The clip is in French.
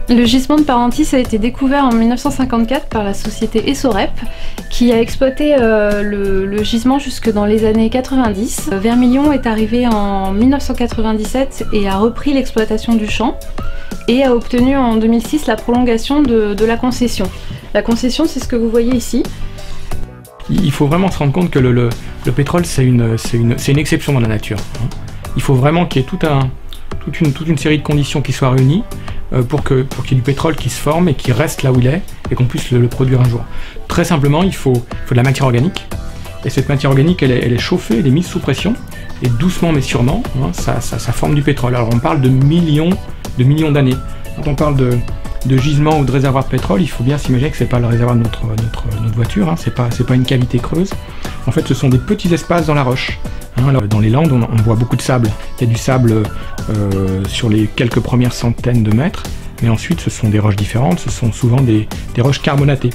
Le gisement de Parentis a été découvert en 1954 par la société Essorep, qui a exploité le gisement jusque dans les années 90. Vermilion est arrivé en 1997 et a repris l'exploitation du champ et a obtenu en 2006 la prolongation de la concession. La concession, c'est ce que vous voyez ici. Il faut vraiment se rendre compte que le pétrole, c'est une exception dans la nature. Il faut vraiment qu'il y ait toute une série de conditions qui soient réunies pour qu'il y ait du pétrole qui se forme et qui reste là où il est et qu'on puisse le produire un jour. Très simplement, il faut de la matière organique, et cette matière organique, elle est chauffée, elle est mise sous pression, et doucement mais sûrement, ça forme du pétrole. Alors on parle de millions d'années. Quand on parle de gisement ou de réservoir de pétrole, il faut bien s'imaginer que c'est pas le réservoir de notre voiture, c'est pas une cavité creuse. En fait, ce sont des petits espaces dans la roche. Dans les Landes, on voit beaucoup de sable. Il y a du sable sur les quelques premières centaines de mètres, mais ensuite ce sont des roches différentes, ce sont souvent des roches carbonatées.